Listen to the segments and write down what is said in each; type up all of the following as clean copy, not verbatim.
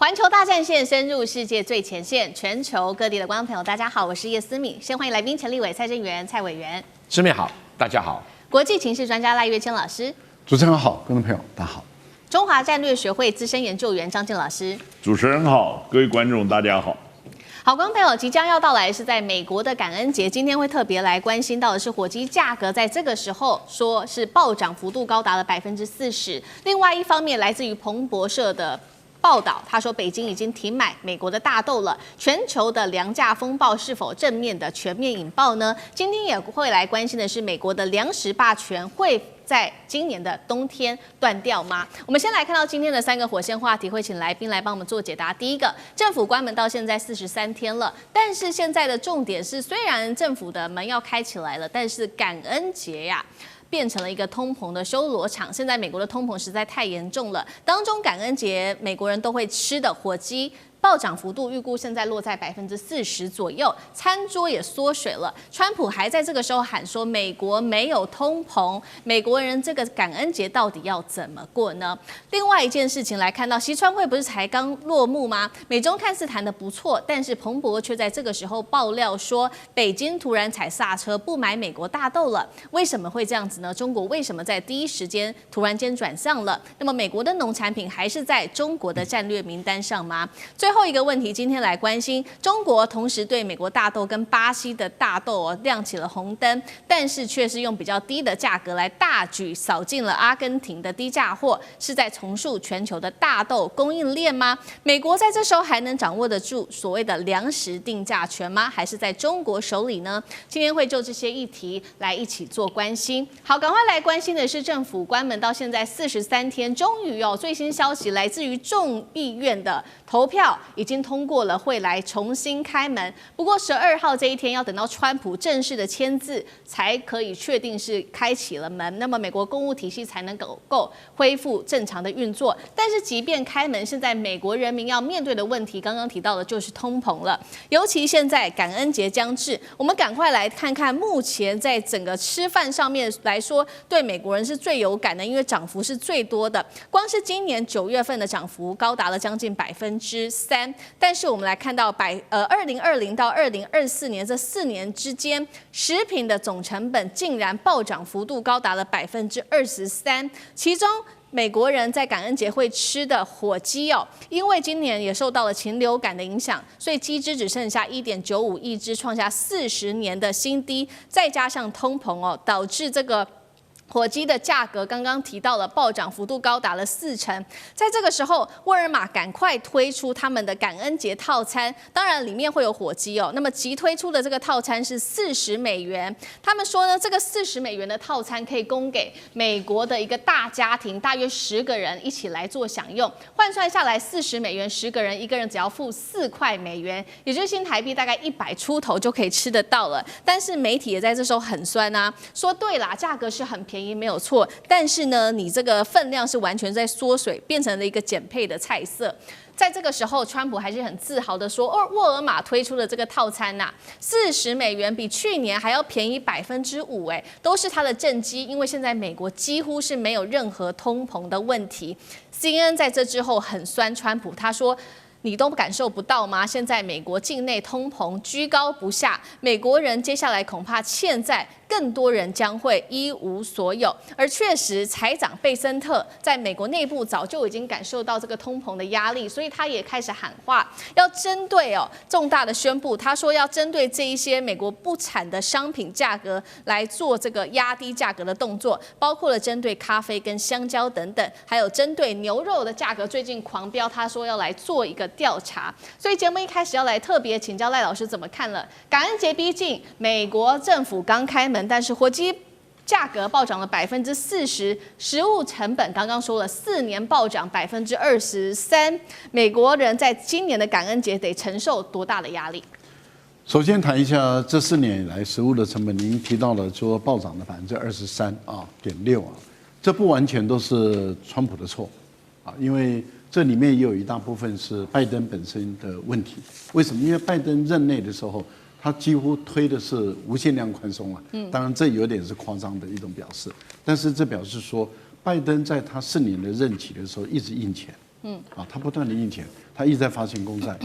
环球大战线深入世界最前线，全球各地的观众朋友，大家好，我是叶思敏，先欢迎来宾陈立伟、蔡正元、蔡委员。思敏好，大家好。国际情势专家赖岳谦老师。主持人好，观众朋友大家好。中华战略学会资深研究员张健老师。主持人好，各位观众大家好。好，观众朋友，即将要到来是在美国的感恩节，今天会特别来关心到的是火鸡价格，在这个时候说是暴涨幅度高达了40%。另外一方面，来自于彭博社的报道，他说北京已经停买美国的大豆了。全球的粮价风暴是否正面的全面引爆呢？今天也会来关心的是美国的粮食霸权会在今年的冬天断掉吗？我们先来看到今天的3个火线话题，会请来宾来帮我们做解答。第一个，政府关门到现在43天了，但是现在的重点是，虽然政府的门要开起来了，但是感恩节呀，变成了一个通膨的修罗场。现在美国的通膨实在太严重了，当中感恩节美国人都会吃的火鸡暴涨幅度预估现在落在40%左右，餐桌也缩水了。川普还在这个时候喊说美国没有通膨，美国人这个感恩节到底要怎么过呢？另外一件事情来看到，习川会不是才刚落幕吗？美中看似谈得不错，但是彭博却在这个时候爆料说，北京突然踩刹车，不买美国大豆了。为什么会这样子呢？中国为什么在第一时间突然间转向了？那么美国的农产品还是在中国的战略名单上吗？最后一个问题，今天来关心中国，同时对美国大豆跟巴西的大豆亮起了红灯，但是却是用比较低的价格来大举扫进了阿根廷的低价货，是在重塑全球的大豆供应链吗？美国在这时候还能掌握得住所谓的粮食定价权吗？还是在中国手里呢？今天会就这些议题来一起做关心。好，赶快来关心的是政府关门到现在43天，终于最新消息来自于众议院的投票已经通过了，会来重新开门。不过12号这一天要等到川普正式的签字，才可以确定是开启了门。那么美国公务体系才能够恢复正常的运作。但是即便开门，现在美国人民要面对的问题，刚刚提到的就是通膨了。尤其现在感恩节将至，我们赶快来看看目前在整个吃饭上面来说，对美国人是最有感的，因为涨幅是最多的。光是今年9月份的涨幅高达了将近3%。但是我们来看到2020到2024年这4年之间，食品的总成本竟然暴涨幅度高达了23%，其中美国人在感恩节会吃的火鸡因为今年也受到了禽流感的影响，所以鸡只剩下1.95亿只，创下40年的新低，再加上通膨导致这个火鸡的价格刚刚提到了暴涨幅度高达了40%，在这个时候，沃尔玛赶快推出他们的感恩节套餐，当然里面会有火鸡那么即推出的这个套餐是$40，他们说呢，这个$40的套餐可以供给美国的一个大家庭，大约10个人一起来做享用，换算下来$40，10个人，一个人只要付4块美元，也就是新台币大概100出头就可以吃得到了。但是媒体也在这时候很酸说对啦，价格是很便宜没有错，但是呢，你这个分量是完全在缩水，变成了一个减配的菜色。在这个时候，川普还是很自豪的说，沃尔玛推出的这个套餐$40比去年还要便宜5%，都是它的政绩，因为现在美国几乎是没有任何通膨的问题。CNN 在这之后很酸川普，他说，你都感受不到吗？现在美国境内通膨居高不下，美国人接下来恐怕欠债，更多人将会一无所有。而确实，财长贝森特在美国内部早就已经感受到这个通膨的压力，所以他也开始喊话，要针对重大的宣布，他说要针对这一些美国不产的商品价格来做这个压低价格的动作，包括了针对咖啡跟香蕉等等，还有针对牛肉的价格最近狂飙，他说要来做一个调查。所以节目一开始要来特别请教赖老师怎么看了。感恩节逼近，美国政府刚开门，但是火鸡价格暴涨了40%，食物成本刚刚说了4年暴涨23%，美国人在今年的感恩节得承受多大的压力？首先谈一下这4年以来食物的成本，您提到了说暴涨的23.6%，这不完全都是川普的错因为这里面也有一大部分是拜登本身的问题。为什么？因为拜登任内的时候，他几乎推的是无限量宽松当然这有点是夸张的一种表示，但是这表示说，拜登在他4年的任期的时候一直印钱，他不断的印钱，他一直在发行公债，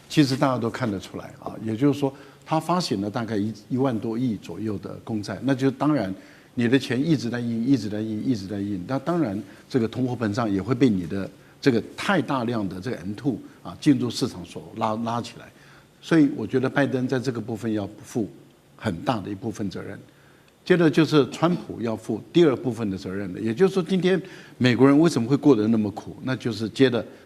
其实大家都看得出来啊，也就是说，他发行了大概1万多亿左右的公债，那就当然你的钱一直在印，一直在印，一直在印，那当然这个通货膨胀也会被你的这个太大量的这个 M2啊进入市场所拉起来，所以我觉得拜登在这个部分要负很大的一部分责任。接着就是川普要负第二部分的责任了，也就是说，今天美国人为什么会过得那么苦？那就是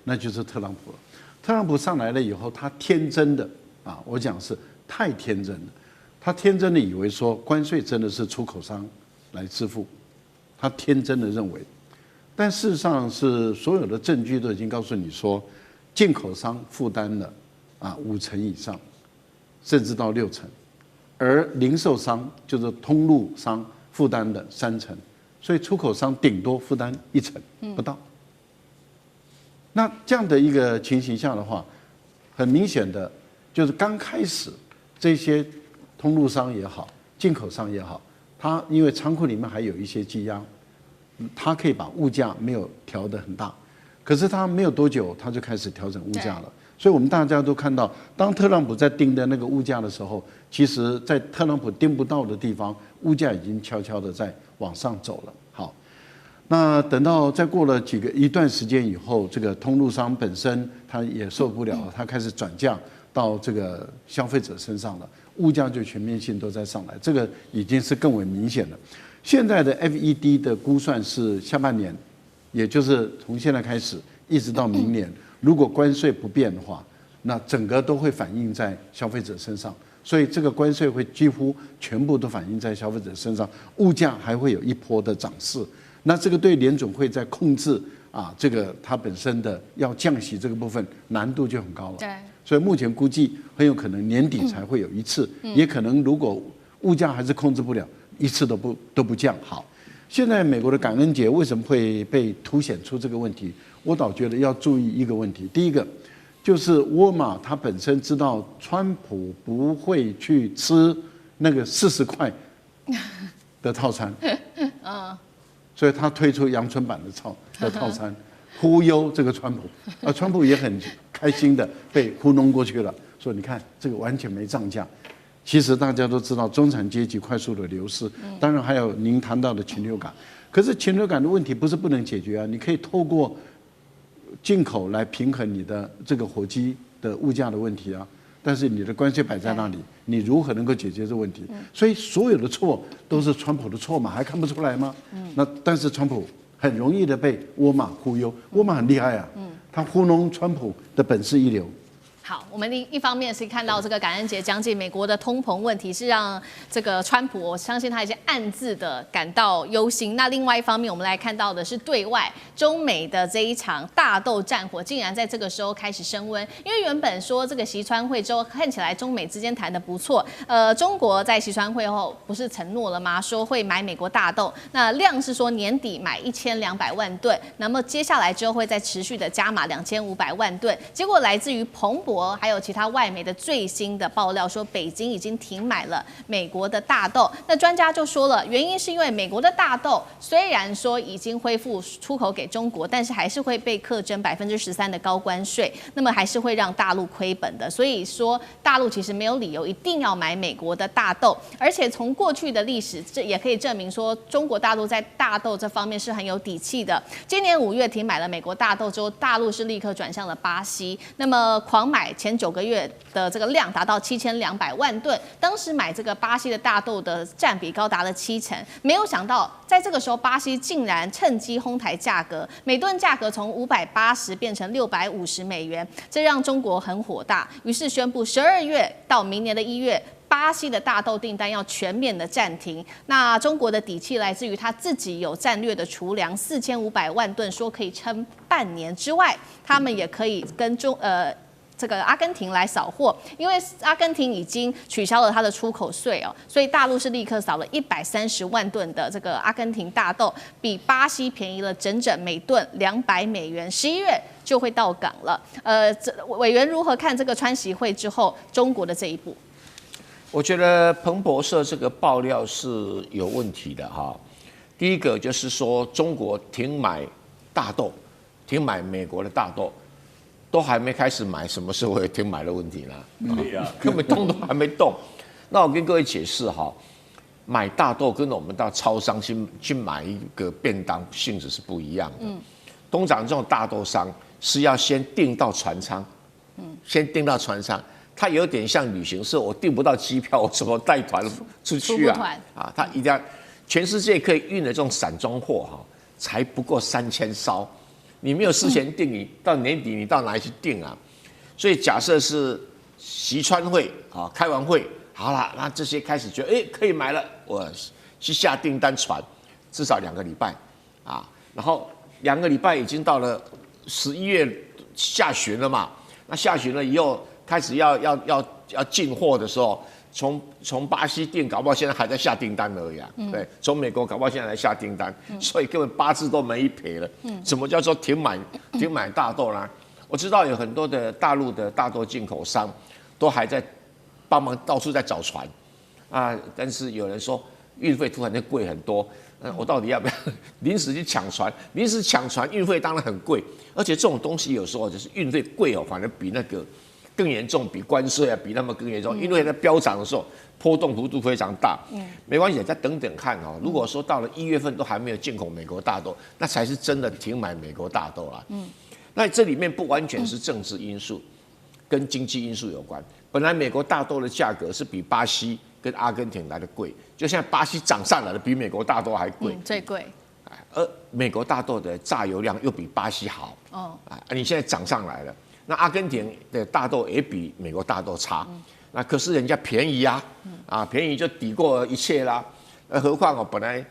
那就是特朗普了。特朗普上来了以后，他天真的啊，我讲是太天真了，他天真的以为说关税真的是出口商来支付，他天真的认为，但事实上是所有的证据都已经告诉你说，进口商负担了50%以上，甚至到60%。而零售商就是通路商负担的30%，所以出口商顶多负担1%不到。那这样的一个情形下的话，很明显的就是刚开始这些通路商也好，进口商也好，他因为仓库里面还有一些积压，他可以把物价没有调得很大，可是他没有多久他就开始调整物价了。所以我们大家都看到，当特朗普在定的那个物价的时候，其实在特朗普定不到的地方，物价已经悄悄的在往上走了。好，那等到再过了一段时间以后，这个通路商本身他也受不了了，他开始转嫁到这个消费者身上了，物价就全面性都在上来，这个已经是更为明显了。现在的 FED 的估算是下半年，也就是从现在开始一直到明年。如果关税不变的话，那整个都会反映在消费者身上，所以这个关税会几乎全部都反映在消费者身上，物价还会有一波的涨势。那这个对联准会在控制这个它本身的要降息这个部分难度就很高了。对，所以目前估计很有可能年底才会有一次，也可能如果物价还是控制不了，一次都不降。好，现在美国的感恩节为什么会被凸显出这个问题？我倒觉得要注意一个问题，第一个就是沃尔玛它本身知道川普不会去吃那个40块的套餐，所以他推出阳春版的套餐，忽悠这个川普，川普也很开心的被糊弄过去了，说你看这个完全没涨价。其实大家都知道中产阶级快速的流失，当然还有您谈到的禽流感，可是禽流感的问题不是不能解决啊，你可以透过进口来平衡你的这个火鸡的物价的问题啊，但是你的关税摆在那里，你如何能够解决这个问题？所以所有的错都是川普的错嘛，还看不出来吗？那但是川普很容易的被沃尔玛忽悠，沃尔玛很厉害啊，他糊弄川普的本事一流。好，我们一方面是看到这个感恩节将近，美国的通膨问题是让这个川普，我相信他已经暗自的感到忧心。那另外一方面，我们来看到的是对外中美的这一场大斗战火，竟然在这个时候开始升温。因为原本说这个习川会之后看起来中美之间谈得不错，中国在习川会后不是承诺了吗？说会买美国大豆，那量是说年底买1200万吨，那么接下来之后会再持续的加码2500万吨。结果来自于彭博还有其他外媒的最新的爆料说，北京已经停买了美国的大豆。那专家就说了，原因是因为美国的大豆虽然说已经恢复出口给中国，但是还是会被课征13%的高关税，那么还是会让大陆亏本的。所以说，大陆其实没有理由一定要买美国的大豆，而且从过去的历史，这也可以证明说，中国大陆在大豆这方面是很有底气的。今年5月停买了美国大豆之后，大陆是立刻转向了巴西，那么狂买前9个月的这个量达到7200万吨，当时买这个巴西的大豆的占比高达了70%，没有想到在这个时候，巴西竟然趁机哄抬价格，每吨价格从580变成650美元，这让中国很火大，于是宣布12月到明年的1月。巴西的大豆订单要全面的暂停。那中国的底气来自于他自己有战略的储粮4500万吨，说可以撑半年之外，他们也可以跟这个阿根廷来扫货，因为阿根廷已经取消了它的出口税哦，所以大陆是立刻扫了130万吨的这个阿根廷大豆，比巴西便宜了整整每吨200美元，11月就会到港了。委员如何看这个川习会之后中国的这一步？我觉得彭博社这个爆料是有问题的哈。第一个就是说，中国停买大豆，停买美国的大豆，都还没开始买，什么时候会有停买的问题呢？对呀，根本动都还没动。那我跟各位解释哈，买大豆跟我们到超商去买一个便当性质是不一样的。通常这种大豆商是要先订到船舱，先订到船舱，它有点像旅行社，我订不到机票，我怎么带团出去啊？啊，它一定要全世界可以运的这种散装货哈，才不过3000艘。你没有事前订，你到年底你到哪里去订啊？所以假设是习川会啊，开完会好了，那这些开始觉得可以买了，我去下订单船，至少2个礼拜啊，然后2个礼拜已经到了11月下旬了嘛，那下旬了以后开始要进货的时候，从巴西订，搞不好现在还在下订单而已啊。对，从美国搞不好现在还下订单，所以根本8字都没一撇了。什么叫做停买大豆呢？我知道有很多的大陆的大豆进口商都还在帮忙到处在找船啊，但是有人说运费突然间贵很多，我到底要不要临时去抢船？临时抢船运费当然很贵，而且这种东西有时候就是运费贵哦，反而比那个更严重，比关税啊，比那么更严重，因为在飙涨的时候波动幅度非常大。没关系，再等等看哦。如果说到了1月份都还没有进口美国大豆，那才是真的停买美国大豆啦。那这里面不完全是政治因素，跟经济因素有关。本来美国大豆的价格是比巴西跟阿根廷来的贵，就现在巴西涨上来了，比美国大豆还贵，最贵。而美国大豆的榨油量又比巴西好，你现在涨上来了。那阿根廷的大豆也比美国大豆差，那可是人家便宜啊，便宜就抵过一切啦。何况本来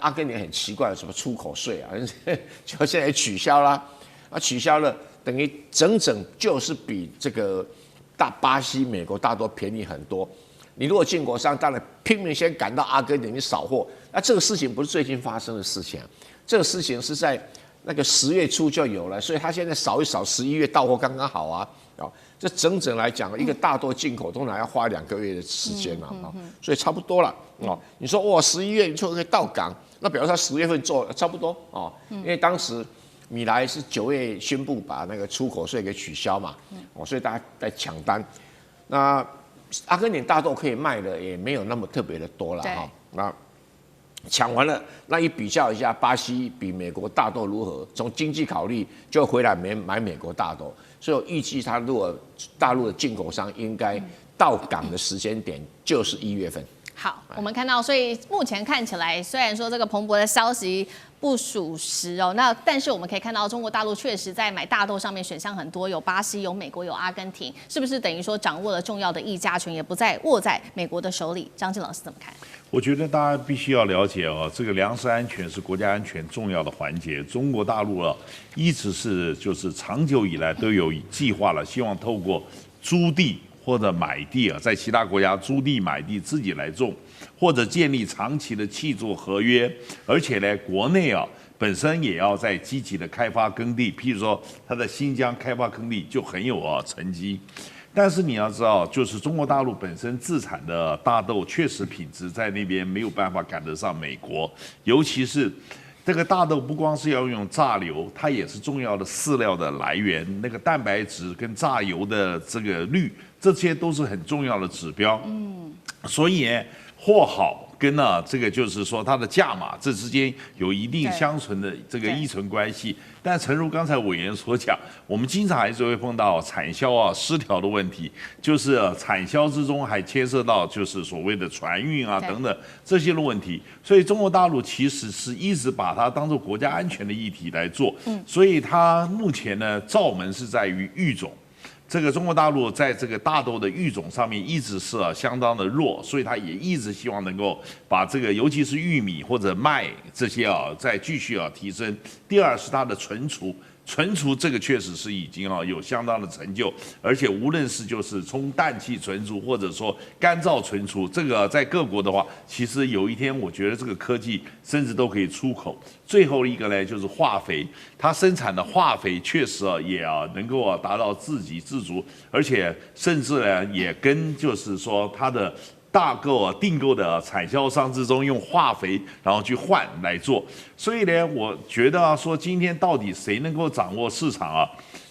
阿根廷很奇怪，什么出口税啊，就现在取消啦，取消了，等于整就是比这个巴西、美国大豆便宜很多。你如果进口商当然拼命先赶到阿根廷去扫货，那这个事情不是最近发生的事情，这个事情是在那个10月初就有了，所以他现在扫一扫，11月到货刚刚好啊。这整来讲，一个大豆进口通常要花2个月的时间嘛，所以差不多了哦。你说哇，11月就可以到港，那表示他10月份做差不多哦，因为当时米莱是9月宣布把那个出口税给取消嘛，所以大家在抢单。那阿根廷大豆可以卖的也没有那么特别的多了哈。那抢完了，那一比较一下，巴西比美国大豆如何？从经济考虑，就回来买美国大豆。所以我预计，他如果大陆的进口商应该到港的时间点就是1月份。好，我们看到，所以目前看起来，虽然说这个彭博的消息不属实哦，那但是我们可以看到，中国大陆确实在买大豆上面选项很多，有巴西、有美国、有阿根廷，是不是等于说掌握了重要的议价权，也不再握在美国的手里？张晋老师怎么看？我觉得大家必须要了解哦，这个粮食安全是国家安全重要的环节。中国大陆一直是就是长久以来都有计划了，希望透过租地或者买地在其他国家租地买地自己来种，或者建立长期的契作合约，而且呢，国内本身也要在积极的开发耕地，譬如说它的新疆开发耕地就很有成绩。但是你要知道，就是中国大陆本身自产的大豆确实品质在那边没有办法赶得上美国，尤其是这个大豆不光是要用榨油，它也是重要的饲料的来源，那个蛋白质跟榨油的这个率，这些都是很重要的指标。所以货好跟这个就是说它的价码这之间有一定相存的这个依存关系。但诚如刚才委员所讲，我们经常还是会碰到产销失调的问题，就是产销之中还牵涉到就是所谓的船运等等这些的问题。所以中国大陆其实是一直把它当作国家安全的议题来做。所以它目前呢，罩门是在于育种。这个中国大陆在这个大豆的育种上面一直是相当的弱，所以它也一直希望能够把这个，尤其是玉米或者麦这些再继续提升。第二是它的存储这个确实是已经有相当的成就，而且无论是就是充氮气存储或者说干燥存储，这个在各国的话，其实有一天我觉得这个科技甚至都可以出口。最后一个呢，就是化肥，它生产的化肥确实也能够达到自给自足，而且甚至呢也跟就是说它的大购订购的产销商之中用化肥然后去换来做。所以呢，我觉得说今天到底谁能够掌握市场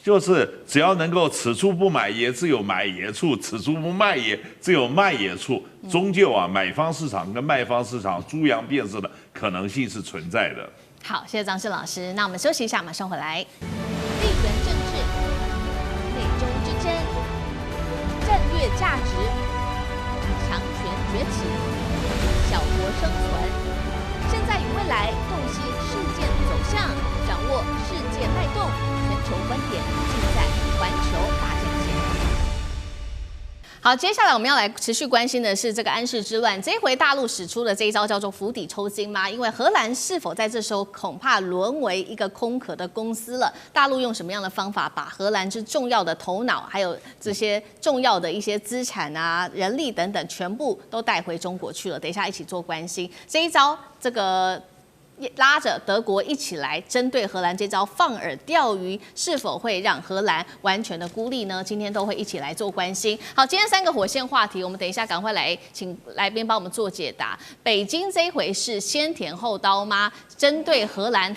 就是只要能够此处不买爷，自有买爷处；此处不卖爷，自有卖爷处。终究啊，买方市场跟卖方市场猪羊变色的可能性是存在的。好，谢谢张世老师。那我们休息一下，马上回来。地缘政治、内中之争、战略价值、强权崛起、小国生存。现在与未来洞悉事件走向，掌握世界脉动，全球观点尽在环球大战线。好，接下来我们要来持续关心的是这个安氏之乱。这一回大陆使出的这一招叫做釜底抽薪吗？因为荷兰是否在这时候恐怕沦为一个空壳的公司了？大陆用什么样的方法把荷兰之重要的头脑，还有这些重要的一些资产啊、人力等等，全部都带回中国去了？等一下一起做关心这一招，这个。拉着德国一起来针对荷兰这招放饵钓鱼，是否会让荷兰完全的孤立呢？今天都会一起来做关心。好，今天3个火线话题，我们等一下赶快来请来宾帮我们做解答。北京这一回是先甜后刀吗？针对荷兰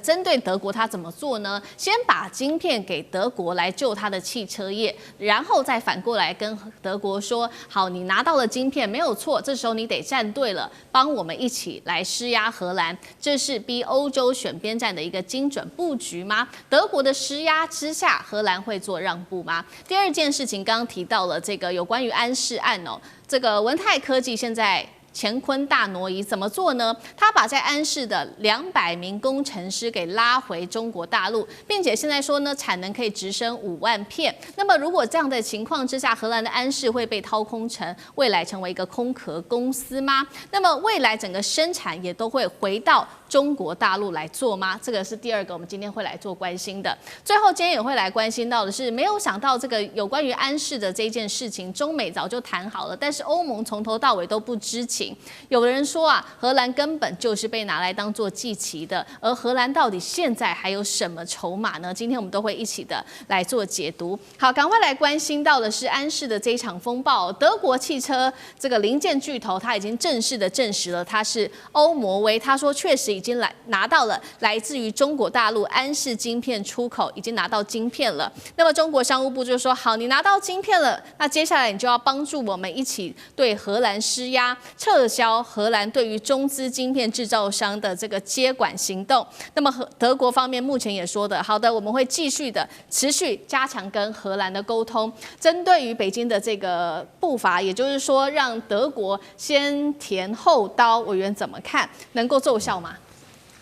针对德国，他怎么做呢？先把晶片给德国来救他的汽车业，然后再反过来跟德国说：好，你拿到了晶片没有错，这时候你得站队了，帮我们一起来施压荷兰。这是逼欧洲选边站的一个精准布局吗？德国的施压之下，荷兰会做让步吗？第二件事情，刚刚提到了这个有关于安氏案哦，这个文泰科技现在乾坤大挪移，怎么做呢？他把在安氏的200名工程师给拉回中国大陆，并且现在说呢，产能可以直升5万片。那么如果这样的情况之下，荷兰的安氏会被掏空成未来成为一个空壳公司吗？那么未来整个生产也都会回到中国大陆来做吗？这个是第二个我们今天会来做关心的。最后今天也会来关心到的是，没有想到这个有关于安氏的这件事情，中美早就谈好了，但是欧盟从头到尾都不知情。有人说啊，荷兰根本就是被拿来当做祭旗的，而荷兰到底现在还有什么筹码呢？今天我们都会一起的来做解读。好，赶快来关心到的是安氏的这一场风暴。德国汽车这个零件巨头，他已经正式的证实了他是欧摩威，他说确实已经拿到了来自于中国大陆安氏晶片出口，已经拿到晶片了。那么中国商务部就说，好，你拿到晶片了，那接下来你就要帮助我们一起对荷兰施压，撤销荷兰对于中资晶片制造商的这个接管行动。那么德国方面目前也说的，好的，我们会继续的持续加强跟荷兰的沟通。针对于北京的这个步伐，也就是说让德国先甜后刀，委员怎么看？能够奏效吗？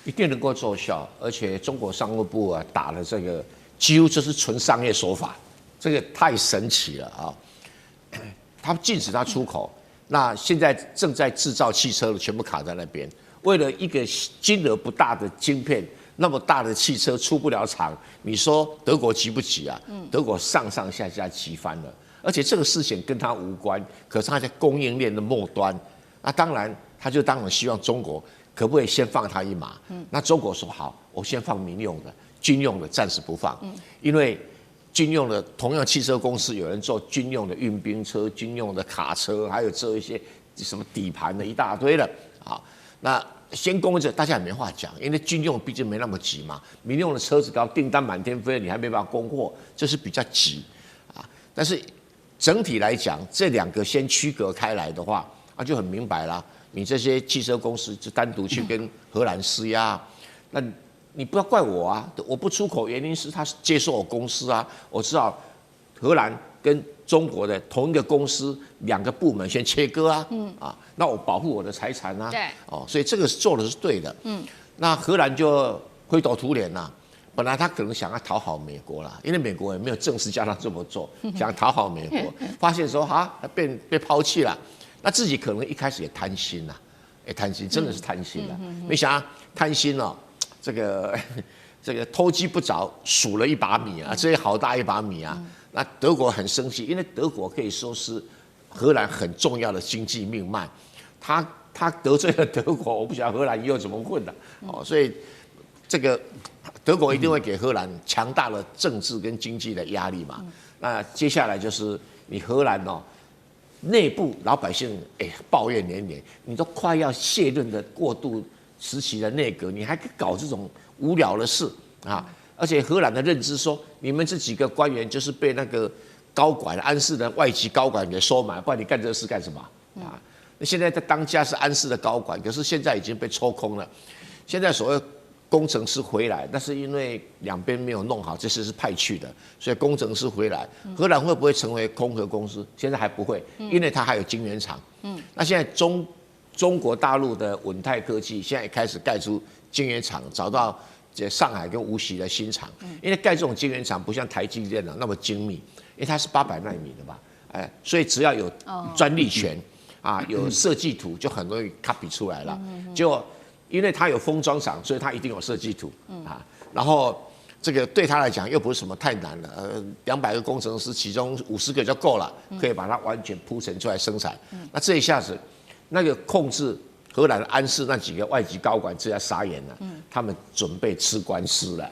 一定能够奏效，而且中国商务部啊打了这个，几乎就是纯商业手法，这个太神奇了啊！他禁止它出口。那现在正在制造汽车的全部卡在那边，为了一个金额不大的晶片，那么大的汽车出不了厂，你说德国急不急啊？德国上上下下急翻了，而且这个事情跟他无关，可是他在供应链的末端，那当然他就当然希望中国可不可以先放他一马？那中国说好，我先放民用的，军用的暂时不放，因为军用的同样汽车公司有人做军用的运兵车、军用的卡车，还有做一些什么底盘的一大堆的啊。那先供着大家也没话讲，因为军用毕竟没那么急嘛。民用的车子刚订单满天飞，你还没办法供货，这是比较急啊。但是整体来讲，这两个先区隔开来的话，那就很明白啦。你这些汽车公司就单独去跟荷兰施压，那你不要怪我啊！我不出口原因是他接受我公司啊。我知道荷兰跟中国的同一个公司2个部门先切割啊，那我保护我的财产啊，对，所以这个做的是对的，那荷兰就灰头土脸啦。本来他可能想要讨好美国啦，因为美国也没有正式叫他这么做，想讨好美国，发现说被抛弃了，那自己可能一开始也贪心啦，贪心真的是贪心啦，没想到贪心了。这个偷鸡不着，数了一把米啊，这好大一把米啊！那德国很生气，因为德国可以说是荷兰很重要的经济命脉，他得罪了德国，我不晓得荷兰以后怎么混的哦，所以这个德国一定会给荷兰强大的政治跟经济的压力嘛。那接下来就是你荷兰哦，内部老百姓抱怨连连，你都快要卸任的过渡时期的内阁，你还搞这种无聊的事啊？而且荷兰的认知说，你们这几个官员就是被那个高管安氏的外籍高管给收买，不然你干这个事干什么啊？那现在在当家是安氏的高管，可是现在已经被抽空了。现在所谓工程师回来，那是因为两边没有弄好，这次是派去的，所以工程师回来，荷兰会不会成为空壳公司？现在还不会，因为它还有晶圆厂。那现在中国大陆的稳泰科技现在也开始盖出晶圆厂，找到这上海跟无锡的新厂。因为盖这种晶圆厂不像台积电那么精密，因为它是800奈米的吧，所以只要有专利权啊，有设计图就很容易 copy 出来了。结果因为它有封装厂，所以它一定有设计图啊。然后这个对他来讲又不是什么太难了，200个工程师其中50个就够了，可以把它完全铺陈出来生产。那这一下子，那个控制荷兰安氏那几个外籍高管这下傻眼了，他们准备吃官司了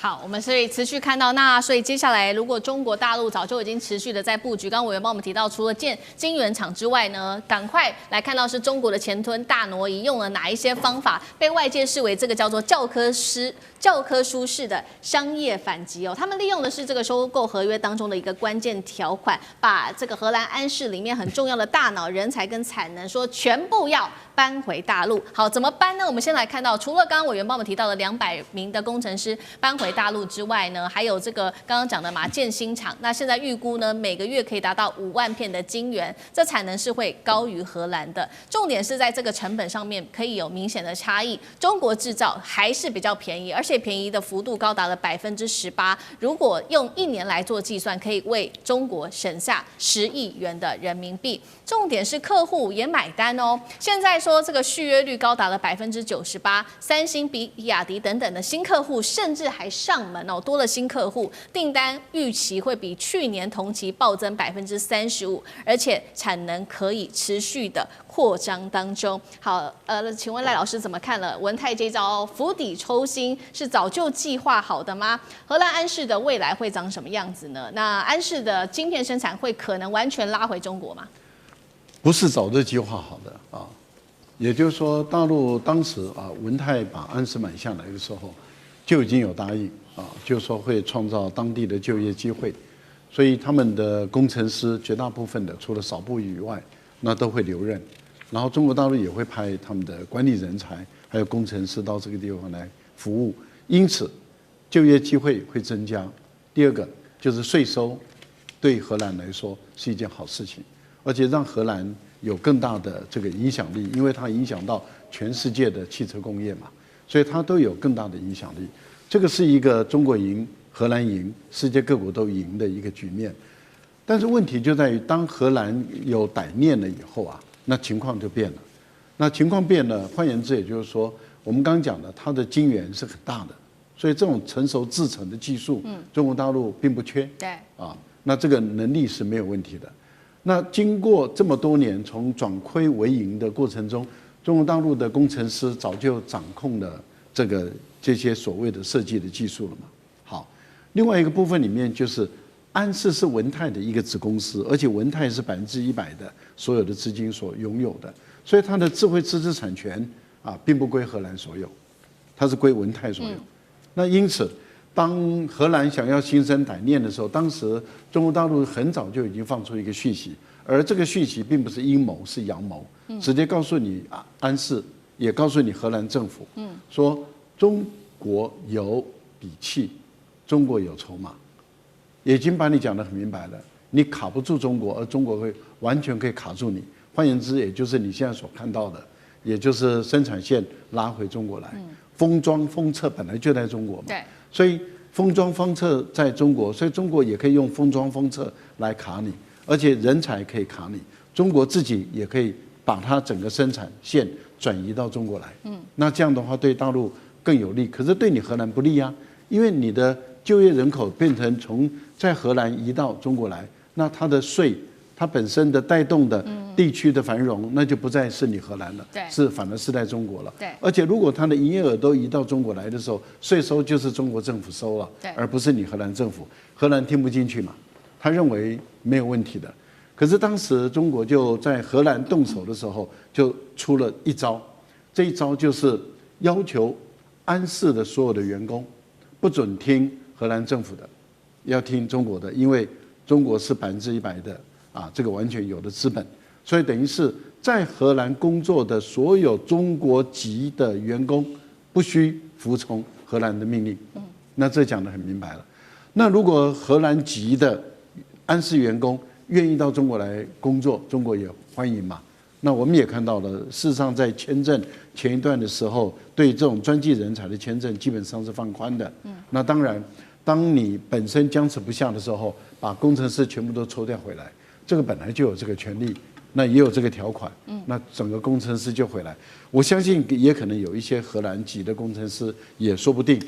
好，我们所以持续看到，那所以接下来，如果中国大陆早就已经持续的在布局，刚刚委员帮我们提到，除了建晶圆厂之外呢，赶快来看到是中国的前吞大挪移用了哪一些方法，被外界视为这个叫做教科书式的商业反击哦。他们利用的是这个收购合约当中的一个关键条款，把这个荷兰安氏里面很重要的大脑、人才跟产能说全部要搬回大陆。好，怎么搬呢？我们先来看到，除了刚刚委员帮我们提到的200名的工程师搬回大陆之外呢，还有这个刚刚讲的嘛建新厂，那现在预估呢每个月可以达到5万片的晶圆，这产能是会高于荷兰的。重点是在这个成本上面可以有明显的差异，中国制造还是比较便宜，而且便宜的幅度高达了18%。如果用1年来做计算，可以为中国省下10亿元的人民币。重点是客户也买单哦。现在说这个续约率高达了98%，三星、比亚迪等等的新客户甚至还上门哦，多了新客户，订单预期会比去年同期暴增35%，而且产能可以持续的扩张当中。好，请问赖老师怎么看了文泰这招釜底抽薪是早就计划好的吗？荷兰安氏的未来会长什么样子呢？那安氏的晶片生产会可能完全拉回中国吗？不是早就计划好的啊，也就是说，大陆当时文泰把安氏买下来的时候，就已经有答应就是说会创造当地的就业机会，所以他们的工程师绝大部分的，除了少部以外，那都会留任，然后中国大陆也会派他们的管理人才还有工程师到这个地方来服务，因此就业机会会增加。第二个就是税收，对荷兰来说是一件好事情。而且让荷兰有更大的这个影响力，因为它影响到全世界的汽车工业嘛，所以它都有更大的影响力。这个是一个中国赢、荷兰赢、世界各国都赢的一个局面。但是问题就在于，当荷兰有歹念了以后那情况就变了。那情况变了，换言之，也就是说，我们刚刚讲的，它的晶圆是很大的，所以这种成熟制程的技术，中国大陆并不缺。对那这个能力是没有问题的。那经过这么多年从转亏为盈的过程中，中国大陆的工程师早就掌控了这些所谓的设计的技术了嘛。好，另外一个部分里面就是安氏是文泰的一个子公司，而且文泰是100%的所有的资金所拥有的，所以它的智慧知识产权并不归荷兰所有，它是归文泰所有。那因此，当荷兰想要心生歹念的时候，当时中国大陆很早就已经放出一个讯息，而这个讯息并不是阴谋，是阳谋，直接告诉你安氏，也告诉你荷兰政府，说中国有底气，中国有筹码，已经把你讲得很明白了，你卡不住中国，而中国会完全可以卡住你。换言之，也就是你现在所看到的，也就是生产线拉回中国来，封装封测本来就在中国嘛。对。所以封装封测在中国，所以中国也可以用封装封测来卡你，而且人才可以卡你，中国自己也可以把它整个生产线转移到中国来。那这样的话对大陆更有利，可是对你荷兰不利因为你的就业人口变成从在荷兰移到中国来，那它的税，它本身的带动的地区的繁荣，那就不再是你荷兰了，反而是在中国了。对，而且如果它的营业额都移到中国来的时候，税收就是中国政府收了，而不是你荷兰政府。荷兰听不进去嘛，他认为没有问题的。可是当时中国就在荷兰动手的时候，就出了一招，这一招就是要求安氏的所有的员工，不准听荷兰政府的，要听中国的，因为中国是100%的这个完全有的资本，所以等于是在荷兰工作的所有中国籍的员工不需服从荷兰的命令。那这讲得很明白了。那如果荷兰籍的安氏员工愿意到中国来工作，中国也欢迎嘛。那我们也看到了，事实上在签证前一段的时候，对这种专技人才的签证基本上是放宽的。那当然，当你本身僵持不下的时候，把工程师全部都抽调回来，这个本来就有这个权利，那也有这个条款。那整个工程师就回来。我相信也可能有一些荷兰籍的工程师，也说不定。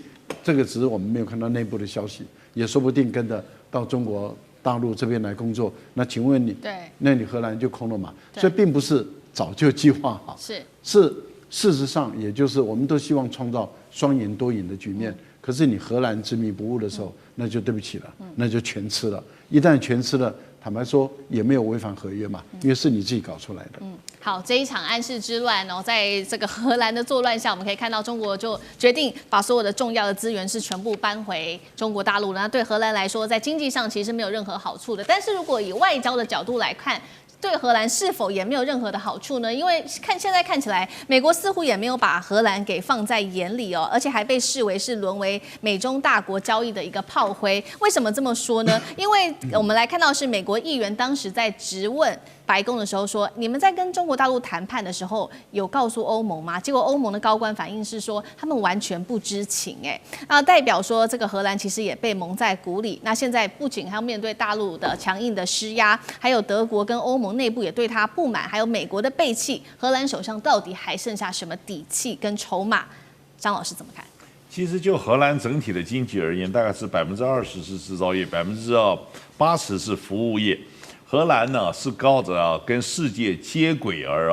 这个只是我们没有看到内部的消息，也说不定跟着到中国大陆这边来工作。那请问你，那你荷兰就空了嘛？所以并不是早就计划好，是事实上，也就是我们都希望创造双赢多赢的局面。可是你荷兰执迷不悟的时候，那就对不起了，那就全吃了。一旦全吃了，坦白说也没有违反合约嘛，因为是你自己搞出来的。好，这一场安氏之乱哦，在这个荷兰的作乱下，我们可以看到中国就决定把所有的重要的资源是全部搬回中国大陆了。那对荷兰来说，在经济上其实没有任何好处的。但是如果以外交的角度来看，对荷兰是否也没有任何的好处呢？因为现在看起来，美国似乎也没有把荷兰给放在眼里哦，而且还被视为是沦为美中大国交易的一个炮灰。为什么这么说呢？因为我们来看到是美国议员当时在质问白宫的时候说，你们在跟中国大陆谈判的时候有告诉欧盟吗？结果欧盟的高官反应是说，他们完全不知情。代表说这个荷兰其实也被蒙在鼓里。那现在不仅还要面对大陆的强硬的施压，还有德国跟欧盟内部也对他不满，还有美国的背弃，荷兰手上到底还剩下什么底气跟筹码？张老师怎么看？其实就荷兰整体的经济而言，大概是20%是制造业，80%是服务业。荷兰呢是靠着跟世界接轨而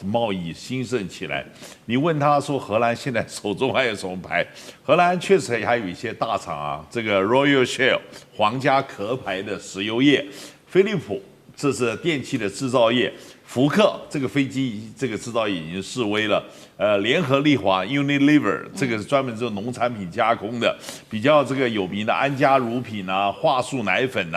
贸易兴盛起来。你问他说荷兰现在手中还有什么牌？荷兰确实还有一些大厂这个 Royal Shell 皇家壳牌的石油业，飞利浦这是电器的制造业，福克这个飞机这个制造业已经式微了。联合利华 Unilever 这个是专门做农产品加工的，比较这个有名的安佳乳品桦树奶粉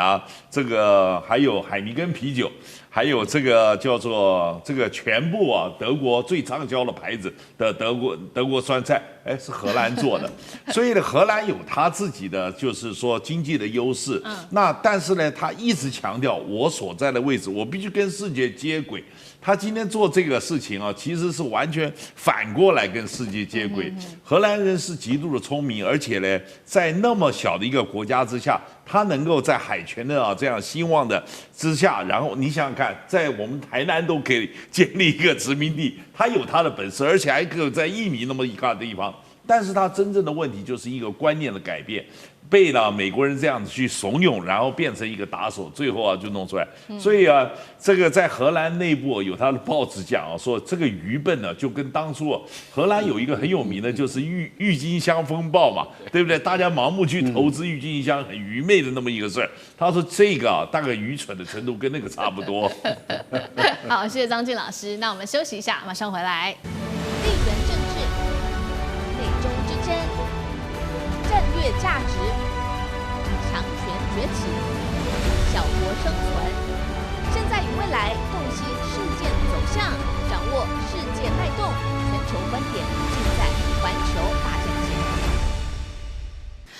这个还有海尼根啤酒，还有这个叫做这个全部德国最畅销的牌子的德国酸菜，是荷兰做的，所以呢，荷兰有它自己的就是说经济的优势。那但是呢，他一直强调我所在的位置，我必须跟世界接轨。他今天做这个事情其实是完全反过来跟世界接轨。荷兰人是极度的聪明，而且呢，在那么小的一个国家之下，他能够在海权的这样兴旺的之下，然后你想想看，在我们台南都可以建立一个殖民地，他有他的本事，而且还可以在1米那么一个地方。但是他真正的问题就是一个观念的改变。被美国人这样子去怂恿，然后变成一个打手，最后就弄出来。所以这个在荷兰内部有他的报纸讲说这个愚笨呢，就跟当初荷兰有一个很有名的就是郁金香风暴嘛，对不对？大家盲目去投资郁金香，很愚昧的那么一个事儿。他说这个大概愚蠢的程度跟那个差不多。好，谢谢张晋老师。那我们休息一下，马上回来。地缘政治、美中之争、战略价值、强权崛起、小国生存，现在与未来洞悉事件走向，掌握世界脉动，全球观点尽在环球大战线。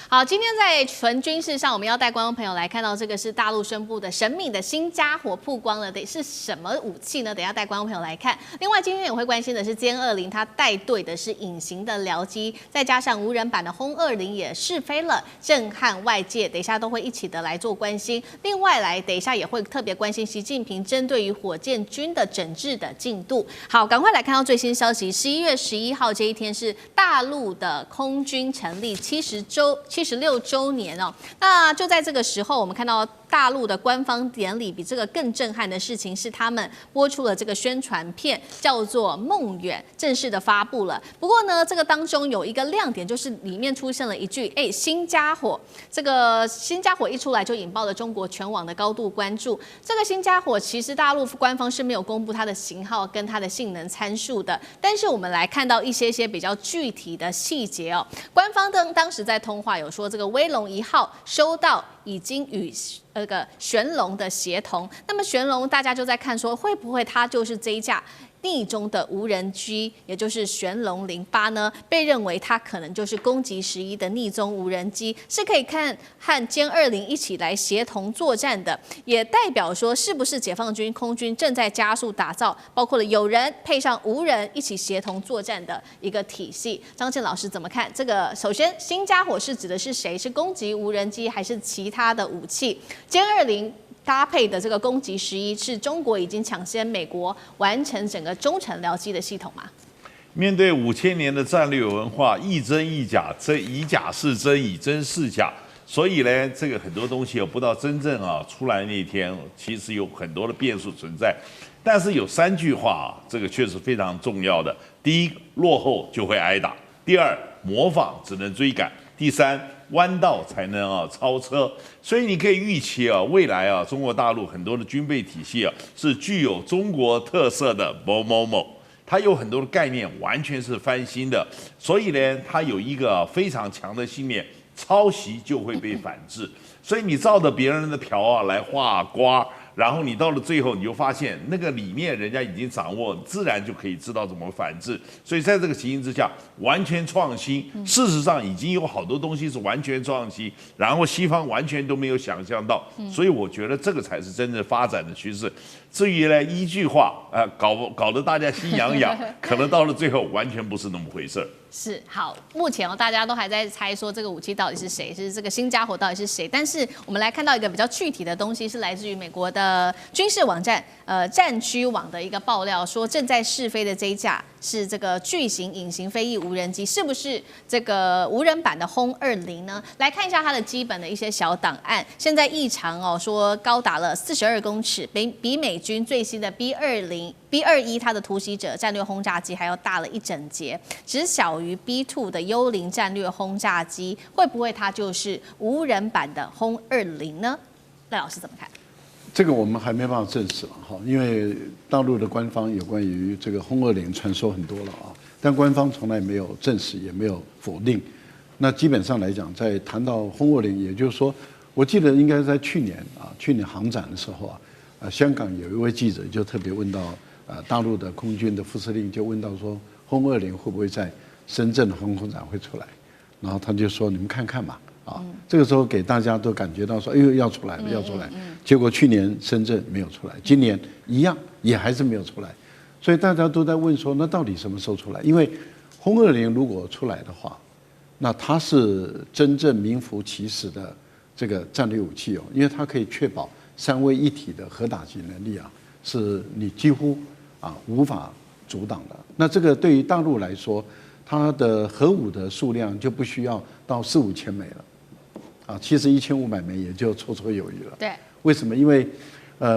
好，今天在纯军事上，我们要带观众朋友来看到这个是大陆宣布的神秘的新家伙曝光了，得是什么武器呢？等一下带观众朋友来看。另外，今天也会关心的是歼20，它带队的是隐形的僚机，再加上无人版的轰20也试飞了，震撼外界。等一下都会一起的来做关心。另外等一下也会特别关心习近平针对于火箭军的整治的进度。好，赶快来看到最新消息，11月11号这一天是大陆的空军成立76周年哦，那就在这个时候，我们看到大陆的官方典礼比这个更震撼的事情是，他们播出了这个宣传片，叫做《梦远》，正式的发布了。不过呢，这个当中有一个亮点，就是里面出现了一句“新家伙”。这个新家伙一出来，就引爆了中国全网的高度关注。这个新家伙其实大陆官方是没有公布它的型号跟它的性能参数的，但是我们来看到一些比较具体的细节哦。官方当时在通话有有说这个威龙1号收到已经与这个玄龙的协同，那么玄龙大家就在看说会不会它就是这一架逆中的无人机，也就是玄龙08呢，被认为它可能就是攻击11的逆中无人机，是可以看和歼20一起来协同作战的，也代表说是不是解放军空军正在加速打造，包括了有人配上无人一起协同作战的一个体系。张健老师怎么看这个？首先，新家伙是指的是谁？是攻击无人机还是其他的武器？歼20搭配的这个攻击11是中国已经抢先美国完成整个中程僚机的系统吗？面对5000年的战略文化，亦真亦假，以假是真，以真是假。所以呢，这个很多东西不到真正出来那一天，其实有很多的变数存在。但是有3句话这个确实非常重要的：第一，落后就会挨打；第二，模仿只能追赶；第三，弯道才能超车。所以你可以预期未来中国大陆很多的军备体系是具有中国特色的某某某。它有很多的概念完全是翻新的，所以呢，它有一个非常强的信念：抄袭就会被反制。所以你照着别人的条来画瓜，然后你到了最后，你就发现那个理念人家已经掌握，自然就可以知道怎么反制。所以在这个情形之下，完全创新，事实上已经有好多东西是完全创新，然后西方完全都没有想象到。所以我觉得这个才是真正发展的趋势。至于呢，一句话搞得大家心痒痒，可能到了最后完全不是那么回事儿。是好，目前大家都还在猜说这个武器到底是谁，是这个新家伙到底是谁。但是我们来看到一个比较具体的东西，是来自于美国的军事网站战区网的一个爆料，说正在试飞的这一架是这个巨型隐形飞翼无人机，是不是这个无人版的轰20呢？来看一下它的基本的一些小档案。现在异常说高达了42公尺，比美军最新的 B21它的突袭者战略轰炸机还要大了一整截，只小于 B2 的幽灵战略轰炸机，会不会它就是无人版的轰20呢？赖老师怎么看？这个我们还没办法证实哈，因为大陆的官方有关于这个轰20传说很多了但官方从来没有证实，也没有否定。那基本上来讲，在谈到轰20，也就是说，我记得应该在去年航展的时候香港有一位记者就特别问到大陆的空军的副司令就问到说，轰20会不会在深圳的航空展会出来？然后他就说你们看看嘛这个时候给大家都感觉到说，哎呦要出来了，要出来。结果去年深圳没有出来，今年一样也还是没有出来，所以大家都在问说，那到底什么时候出来？因为轰20如果出来的话，那它是真正名副其实的这个战略武器因为它可以确保3位一体的核打击能力是你几乎无法阻挡的。那这个对于大陆来说，它的核武的数量就不需要到4-5千枚了其实1500枚也就绰绰有余了。对，为什么？因为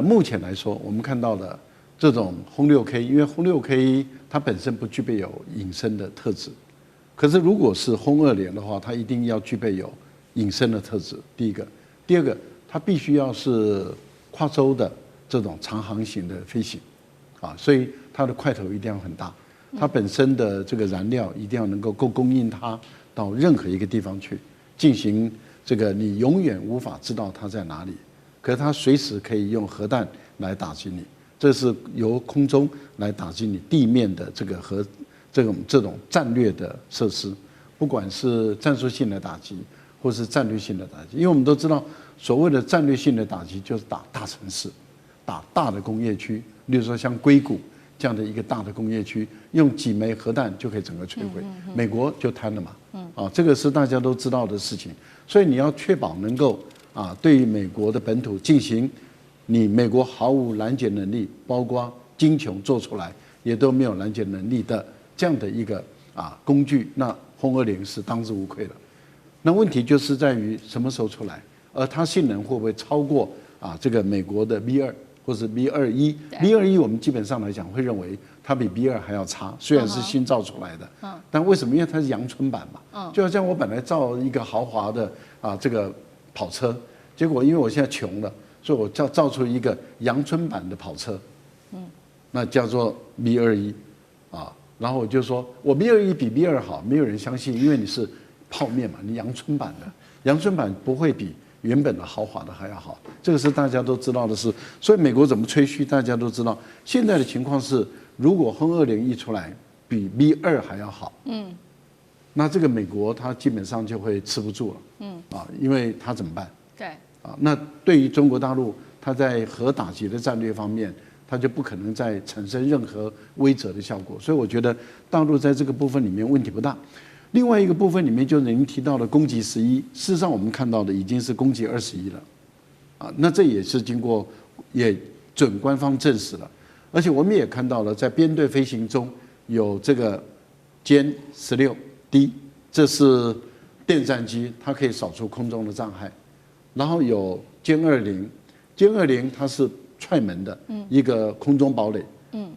目前来说，我们看到的这种轰6K，因为轰6K它本身不具备有隐身的特质，可是如果是轰20的话，它一定要具备有隐身的特质。第一个，第二个，它必须要是跨洲的这种长航行的飞行所以它的块头一定要很大，它本身的这个燃料一定要能够供应它到任何一个地方去进行这个你永远无法知道它在哪里，可是它随时可以用核弹来打击你，这是由空中来打击你地面的这个这种战略的设施，不管是战术性的打击或是战略性的打击，因为我们都知道所谓的战略性的打击就是打大城市，打大的工业区，例如说像硅谷这样的一个大的工业区，用几枚核弹就可以整个摧毁，美国就瘫了嘛，这个是大家都知道的事情，所以你要确保能够对于美国的本土进行你美国毫无拦截能力，包括精穷做出来也都没有拦截能力的这样的一个工具，那轰20是当之无愧的。那问题就是在于什么时候出来，而它性能会不会超过这个美国的 B2或是 B21？B21 我们基本上来讲会认为它比 B2还要差，虽然是新造出来的，但为什么？因为它是阳春版嘛，就好像我本来造一个豪华的这个跑车，结果因为我现在穷了，所以我造出一个阳春版的跑车，那叫做 B21然后我就说我 B21比 B2好，没有人相信，因为你是泡面嘛，你阳春版的，阳春版不会比原本的豪华的还要好，这个是大家都知道的事。所以美国怎么吹嘘，大家都知道。现在的情况是，如果轰20一出来比 V2还要好，那这个美国它基本上就会吃不住了，因为它怎么办？对，那对于中国大陆，它在核打击的战略方面，它就不可能再产生任何威慑的效果。所以我觉得大陆在这个部分里面问题不大。另外一个部分里面就是您提到的攻击11，事实上我们看到的已经是攻击21了，那这也是经过也准官方证实了，而且我们也看到了在编队飞行中有这个歼16D，这是电战机，它可以扫除空中的障碍，然后有歼20它是踹门的一个空中堡垒，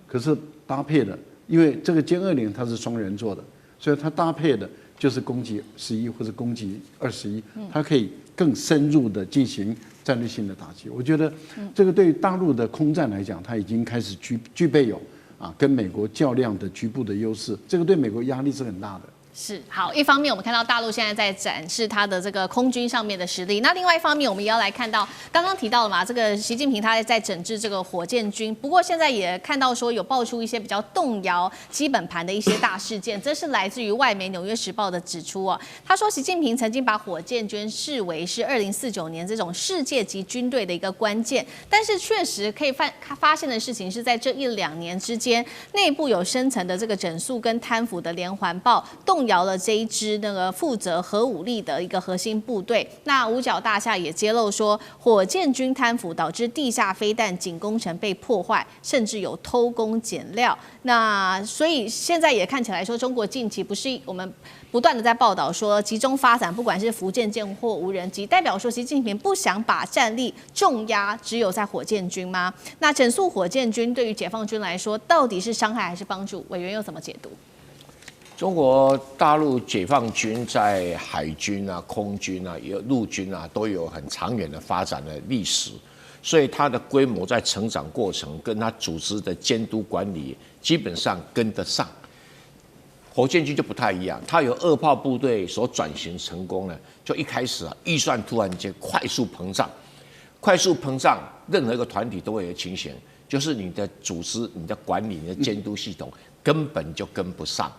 可是搭配的，因为这个歼20它是双人座的。所以它搭配的就是攻击11或者攻击21，它可以更深入的进行战略性的打击。我觉得这个对于大陆的空战来讲，它已经开始具备有跟美国较量的局部的优势，这个对美国压力是很大的。是好，一方面我们看到大陆现在在展示它的这个空军上面的实力，那另外一方面我们也要来看到刚刚提到了嘛，这个习近平他在整治这个火箭军，不过现在也看到说有爆出一些比较动摇基本盘的一些大事件，这是来自于外媒《纽约时报》的指出哦，他说习近平曾经把火箭军视为是2049年这种世界级军队的一个关键，但是确实可以发现的事情是在这1-2年之间，内部有深层的这个整肃跟贪腐的连环爆动摇了这一支那个负责核武力的一个核心部队。那五角大厦也揭露说，火箭军贪腐导致地下飞弹井工程被破坏，甚至有偷工减料。那所以现在也看起来说，中国近期不是我们不断的在报道说集中发展，不管是福建舰或无人机，代表说习近平不想把战力重压只有在火箭军吗？那整肃火箭军对于解放军来说，到底是伤害还是帮助？委员又怎么解读？中国大陆解放军在海军啊、空军啊、陆军啊都有很长远的发展的历史，所以它的规模在成长过程跟它组织的监督管理基本上跟得上。火箭军就不太一样，它有2炮部队所转型成功呢，就一开始预算突然间快速膨胀，任何一个团体都会有情形，就是你的组织、你的管理、你的监督系统根本就跟不上。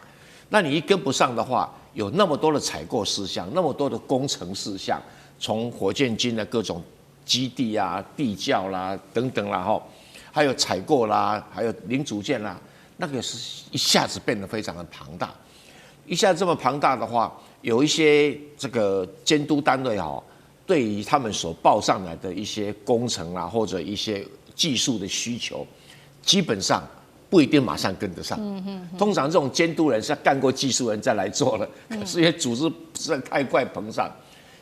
那你一跟不上的话，有那么多的采购事项，那么多的工程事项，从火箭军的各种基地啊、地窖啦等等啦，还有采购啦，还有零组件啦，那个是一下子变得非常的庞大。一下子这么庞大的话，有一些这个监督单位对于他们所报上来的一些工程啊，或者一些技术的需求，基本上不一定马上跟得上。通常这种监督人是要干过技术人再来做的，可是因为组织实在太快膨胀，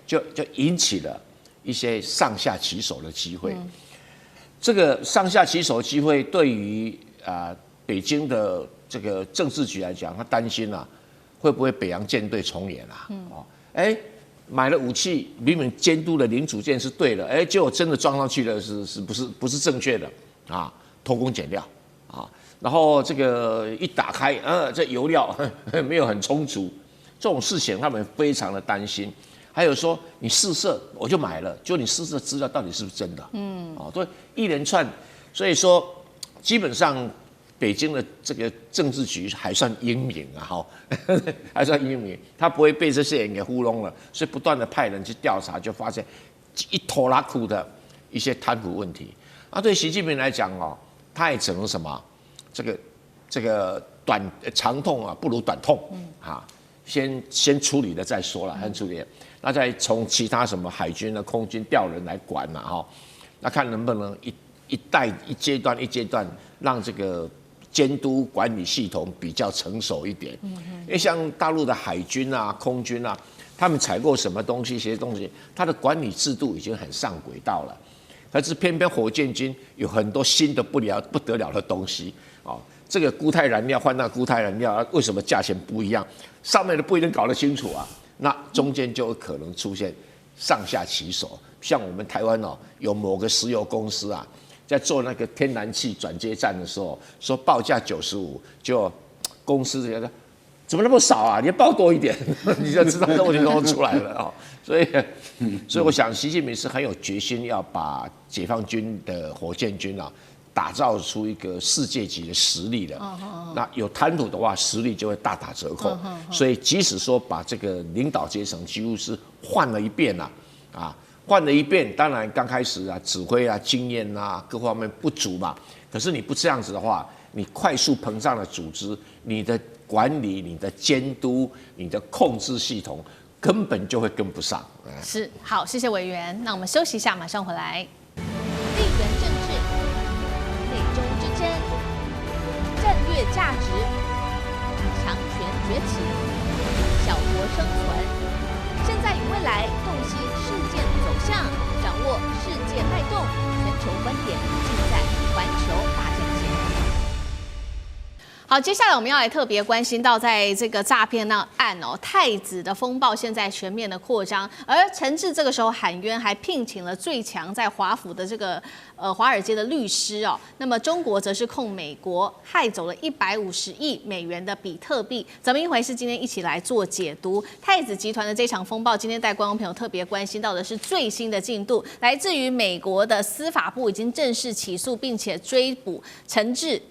就引起了一些上下其手的机会。这个上下其手的机会，对于北京的这个政治局来讲，他担心会不会北洋舰队重演买了武器，明明监督的零组件是对的，结果真的装上去了是不是正确的偷工减料然后这个一打开，这油料没有很充足，这种事情他们非常的担心。还有说你试射我就买了，就你试射资料到底是不是真的？对，一连串，所以说基本上北京的这个政治局还算英明还算英明，他不会被这些人给糊弄了，所以不断的派人去调查，就发现一拖拉库的一些贪腐问题。对习近平来讲他也只能什么？这个长痛不如短痛先处理了再说了，先处理。那再从其他什么海军的空军调人来管那看能不能一阶段让这个监督管理系统比较成熟一点。因为像大陆的海军啊、空军啊，他们采购什么东西、一些东西，它的管理制度已经很上轨道了。可是偏偏火箭军有很多新的不得了的东西这个固态燃料换那固态燃料，为什么价钱不一样？上面的不一定搞得清楚那中间就有可能出现上下其手。像我们台湾有某个石油公司在做那个天然气转接站的时候，说报价95，就公司觉得怎么那么少啊？你要报多一点，你就知道这问题都出来了啊。所以我想，习近平是很有决心要把解放军的火箭军啊，打造出一个世界级的实力的。那有贪腐的话，实力就会大打折扣。所以即使说把这个领导阶层几乎是换了一遍了，换了一遍，当然刚开始指挥经验各方面不足嘛。可是你不这样子的话，你快速膨胀的组织，你的管理、你的监督、你的控制系统根本就会跟不上。是，好，谢谢委员。那我们休息一下，马上回来。地缘政治、美中之争、战略价值、强权崛起、小国生存，现在与未来洞悉事件走向，掌握世界脉动，全球观点尽在环球大战线。好，接下来我们要来特别关心到，在这个诈骗案太子的风暴现在全面的扩张，而陈志这个时候喊冤，还聘请了最强在华府的这个华尔街的律师哦。那么中国则是控美国害走了150亿美元的比特币，怎么一回事？今天一起来做解读。太子集团的这场风暴，今天带观众朋友特别关心到的是最新的进度，来自于美国的司法部已经正式起诉并且追捕陈志，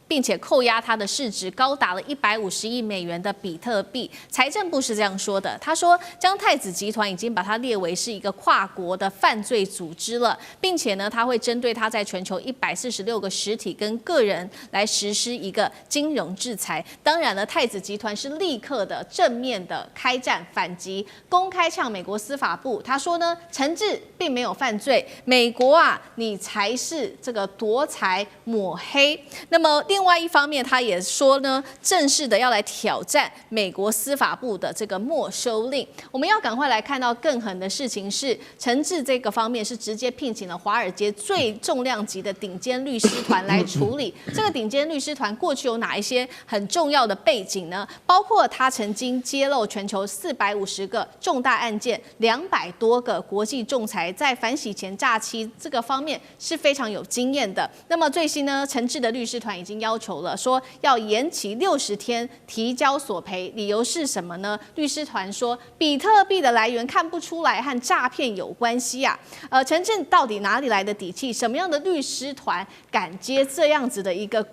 并且扣押它的市值高达了150亿美元的比特币。财政部是这样说的，他说江太子集团已经把它列为是一个跨国的犯罪组织了，并且呢，他会针对他在全球146个实体跟个人来实施一个金融制裁。当然了，太子集团是立刻的正面的开战反击，公开呛美国司法部。他说呢，陈志并没有犯罪，美国你才是这个夺财抹黑。那么另外一方面，他也说呢，正式的要来挑战美国司法部的这个没收令。我们要赶快来看到更狠的事情是，陈志这个方面是直接聘请了华尔街最重量级的顶尖律师团来处理。这个顶尖律师团过去有哪一些很重要的背景呢？包括他曾经揭露全球450个重大案件，200多个国际仲裁，在反洗钱诈欺这个方面是非常有经验的。那么最新呢，陈志的律师团已经要求了，说要延期60天提交索赔，理由是什么呢？律师团说，比特币的来源看不出来和诈骗有关系啊。陈志到底哪里来的底气？什么样的律师团敢接这样子的一个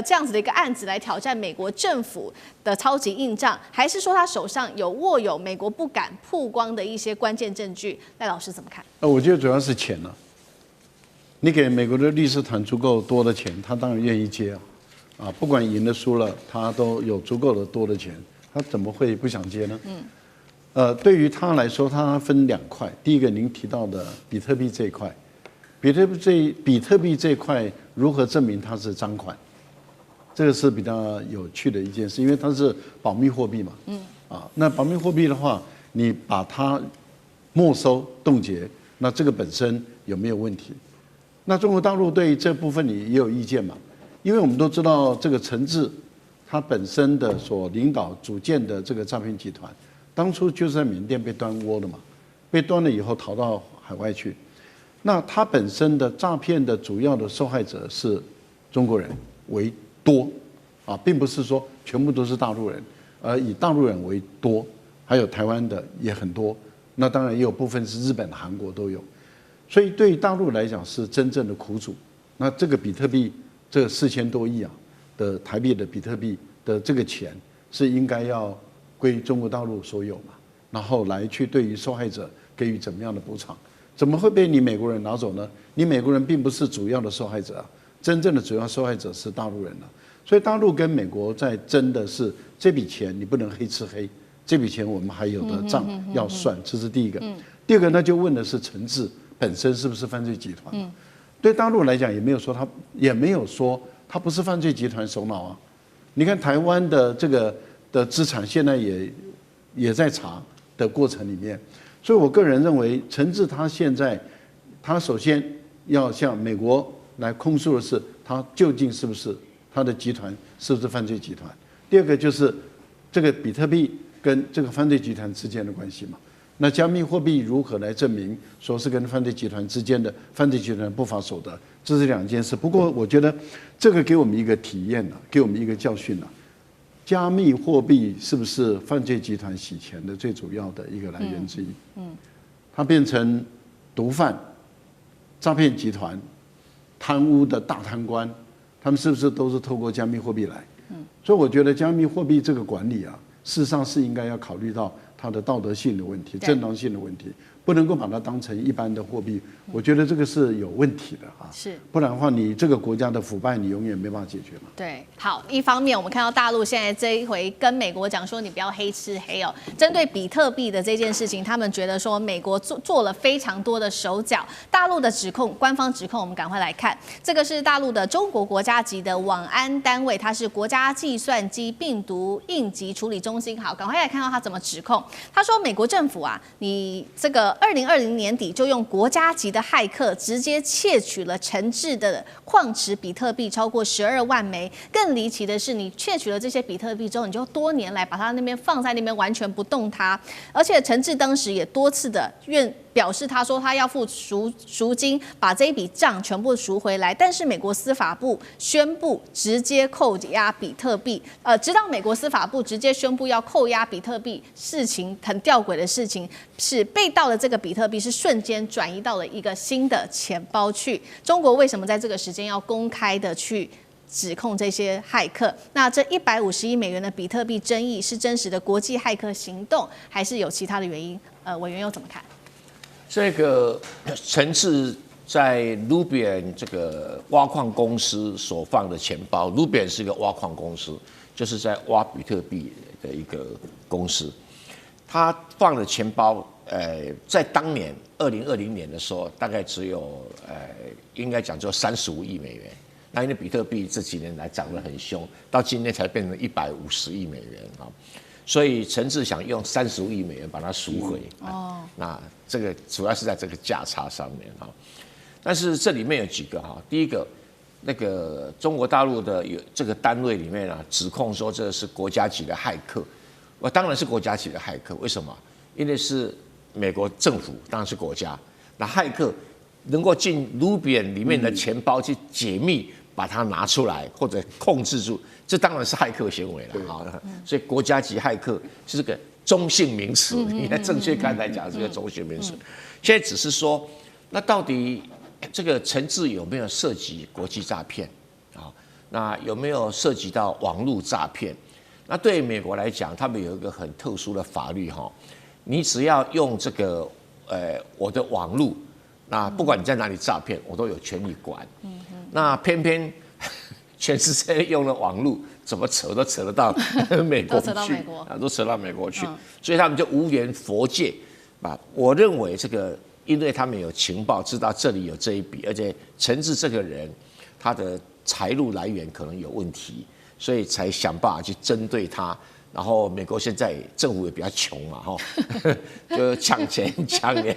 这样子的一个案子来挑战美国政府的超级硬仗？还是说他手上握有美国不敢曝光的一些关键证据？赖老师怎么看？我觉得主要是钱了。你给美国的律师团足够多的钱，他当然愿意接不管赢了输了，他都有足够的多的钱，他怎么会不想接呢？对于他来说，他分2块。第一个，您提到的比特币这一块，比特币这一块如何证明它是赃款？这个是比较有趣的一件事，因为它是保密货币嘛。那保密货币的话，你把它没收冻结，那这个本身有没有问题？那中国大陆对这部分你也有意见嘛？因为我们都知道这个陈志，他本身的所领导组建的这个诈骗集团，当初就是在缅甸被端窝的嘛，被端了以后逃到海外去。那他本身的诈骗的主要的受害者是中国人为多并不是说全部都是大陆人，而以大陆人为多，还有台湾的也很多。那当然也有部分是日本、韩国都有。所以对于大陆来讲是真正的苦主。那这个比特币这4000多亿的台币的比特币的这个钱是应该要归中国大陆所有嘛，然后来去对于受害者给予怎么样的补偿？怎么会被你美国人拿走呢？你美国人并不是主要的受害者真正的主要受害者是大陆人所以大陆跟美国在争的是这笔钱，你不能黑吃黑，这笔钱我们还有的账要算，这是第一个。第二个呢，就问的是陈志本身是不是犯罪集团？对大陆来讲也没有说他不是犯罪集团首脑你看台湾的这个的资产现在也在查的过程里面，所以我个人认为陈志他现在他首先要向美国来控诉的是他究竟是不是他的集团是不是犯罪集团。第二个就是这个比特币跟这个犯罪集团之间的关系嘛。那加密货币如何来证明说是跟犯罪集团之间的犯罪集团不法所得，这是2件事。不过我觉得这个给我们一个体验给我们一个教训加密货币是不是犯罪集团洗钱的最主要的一个来源之一？它变成毒贩、诈骗集团、贪污的大贪官，他们是不是都是透过加密货币来？所以我觉得加密货币这个管理啊，事实上是应该要考虑到它的道德性的问题、正当性的问题，不能够把它当成一般的货币。我觉得这个是有问题的啊，是，不然的话，你这个国家的腐败，你永远没办法解决嘛。对，好，一方面我们看到大陆现在这一回跟美国讲说，你不要黑吃黑哦。针对比特币的这件事情，他们觉得说美国做了非常多的手脚。大陆的指控，官方指控，我们赶快来看，这个是大陆的中国国家级的网安单位，它是国家计算机病毒应急处理中心。好，赶快来看到他怎么指控。他说，美国政府啊，你这个2020年底就用国家级的骇客直接窃取了陈志的矿池比特币超过12万枚。更离奇的是，你窃取了这些比特币之后，你就多年来把它那边放在那边，完全不动它。而且陈志当时也多次的表示，他说他要付赎金，把这一笔账全部赎回来。但是美国司法部宣布直接扣押比特币，直到美国司法部直接宣布要扣押比特币，事情很吊诡的事情是，被盗的这个比特币是瞬间转移到了一个新的钱包去。中国为什么在这个时间要公开的去指控这些骇客？那这150亿美元的比特币争议是真实的国际骇客行动，还是有其他的原因？委员又怎么看？这个陈志在 Lubian 这个挖矿公司所放的钱包 ，Lubian 是一个挖矿公司，就是在挖比特币的一个公司。他放的钱包，在当年2020年的时候，大概只有应该讲就35亿美元。那因为比特币这几年来涨得很凶，到今天才变成150亿美元啊。所以陈志想用35亿美元把它赎回，那这个主要是在这个价差上面哈。但是这里面有几个哈，第一个，那个中国大陆的有这个单位里面啊，指控说这是国家级的骇客，我当然是国家级的骇客，为什么？因为是美国政府，当然是国家，那骇客能够进 Lubian 里面的钱包去解密，把它拿出来或者控制住，这当然是骇客行为了啊。所以国家级骇客是个中性名词，应该正确看来讲是个中性名词。现在只是说，那到底这个陈志有没有涉及国际诈骗啊？那有没有涉及到网络诈骗？那对美国来讲，他们有一个很特殊的法律哈，你只要用这个我的网络，那不管你在哪里诈骗，我都有权利管。那偏偏全世界用了网络，怎么扯都扯得到美国去，都扯到美国去，所以他们就无缘佛界啊。我认为这个，因为他们有情报，知道这里有这一笔，而且陈志这个人，他的财路来源可能有问题，所以才想办法去针对他。然后美国现在政府也比较穷嘛，就抢钱抢粮，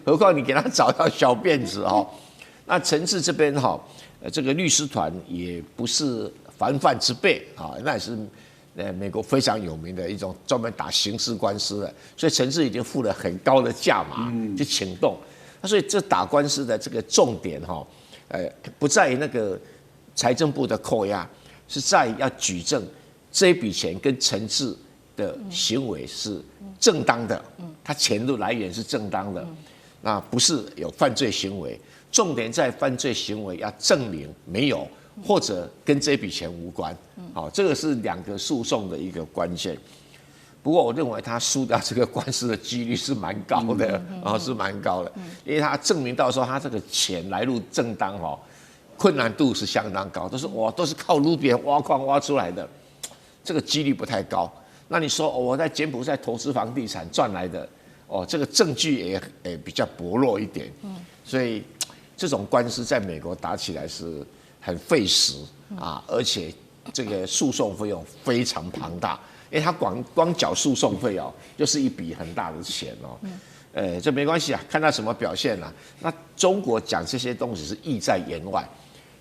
何况你给他找到小辫子哈。那陈志这边哈，这个律师团也不是泛泛之辈啊，那也是美国非常有名的一种专门打刑事官司的，所以陈志已经付了很高的价码去请动。那所以这打官司的这个重点哈，不在于那个财政部的扣押，是在于要举证这一笔钱跟陈志的行为是正当的，他钱的来源是正当的，那不是有犯罪行为。重点在犯罪行为要证明没有，或者跟这笔钱无关。好，这个是两个诉讼的一个关键。不过我认为他输掉这个官司的几率是蛮高的，是蛮高的，因为他证明到说他这个钱来路正当，困难度是相当高，都是靠路边挖矿挖出来的，这个几率不太高。那你说我在柬埔寨投资房地产赚来的，这个证据也比较薄弱一点，所以这种官司在美国打起来是很费时啊，而且这个诉讼费用非常庞大，因为他光缴诉讼费就是一笔很大的钱这没关系啊，看他什么表现啦。那中国讲这些东西是意在言外。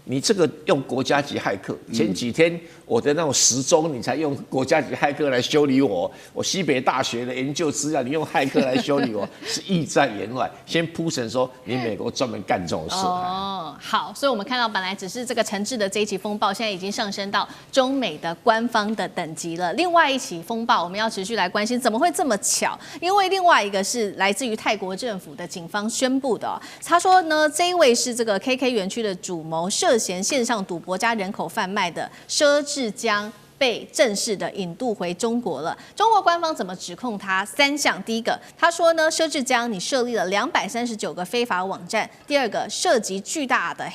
你这个用国家级骇客，前几天我的那种时钟，你才用国家级骇客来修理我西北大学的研究资料，你用骇客来修理我，是意在言外，先铺陈说你美国专门干这种事。好。好，所以我们看到本来只是这个陈志的这一起风暴，现在已经上升到中美的官方的等级了。另外一起风暴，我们要持续来关心，怎么会这么巧？因为另外一个是来自于泰国政府的警方宣布的、他说呢，这一位是这个 KK 园区的主谋，涉嫌线上赌博加人口贩卖的佘志江。被正式的引渡回中国了。中国官方怎么指控他？3项，第一个，他说呢，佘志江你设立了239个非法网站；第二个，涉及巨大的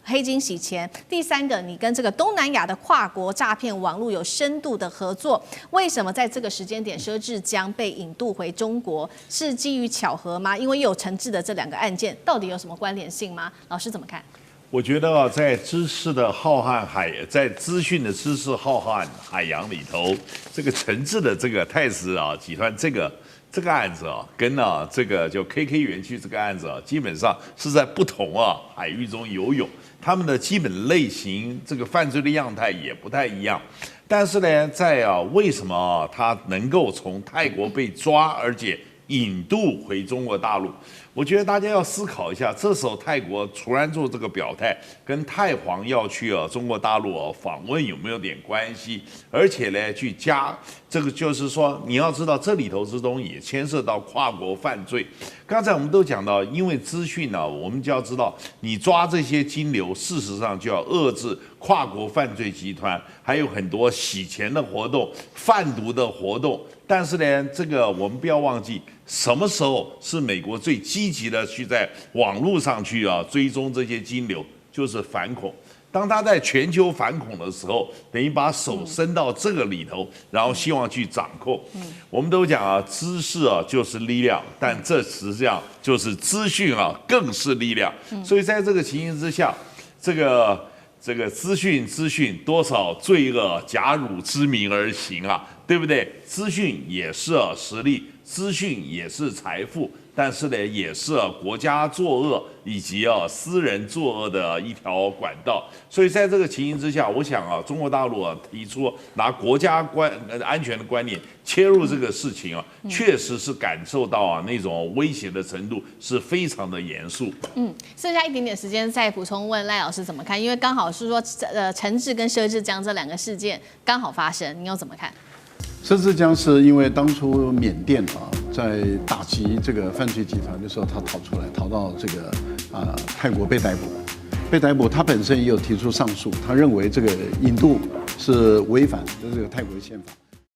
黑金洗钱；第三个，你跟这个东南亚的跨国诈骗网络有深度的合作。为什么在这个时间点，佘志江被引渡回中国？是基于巧合吗？因为又有陈志的这2个案件，到底有什么关联性吗？老师怎么看？我觉得在知识的浩瀚在资讯的知识浩瀚海洋里头，这个陈志的这个太子集团这个案子跟这个就 KK 园区这个案子基本上是在不同海域中游泳，他们的基本类型这个犯罪的样态也不太一样。但是呢，在为什么他能够从泰国被抓，而且引渡回中国大陆？我觉得大家要思考一下，这时候泰国突然做这个表态，跟太皇要去中国大陆访问有没有点关系？而且呢，去加这个就是说，你要知道这里头之中也牵涉到跨国犯罪。刚才我们都讲到，因为资讯呢，我们就要知道，你抓这些金流，事实上就要遏制跨国犯罪集团，还有很多洗钱的活动、贩毒的活动。但是呢，这个我们不要忘记，什么时候是美国最积极的去在网络上去追踪这些金流，就是反恐。当他在全球反恐的时候，等于把手伸到这个里头，然后希望去掌控。我们都讲知识就是力量，但这实际上就是资讯更是力量。所以在这个情形之下，这个资讯多少罪恶假汝之名而行对不对？资讯也是实力，资讯也是财富，但是呢，也是国家作恶以及私人作恶的一条管道。所以在这个情形之下，我想中国大陆提出拿国家安全的观念切入这个事情确实是感受到那种威胁的程度是非常的严肃。剩下一点点时间再补充问赖老师怎么看？因为刚好是说陈志跟佘志江这2个事件刚好发生，你又怎么看？佘志江是因为当初缅甸在打击这个犯罪集团的时候，他逃到这个泰国被逮捕，他本身也有提出上诉，他认为这个引渡是违反这个泰国宪法。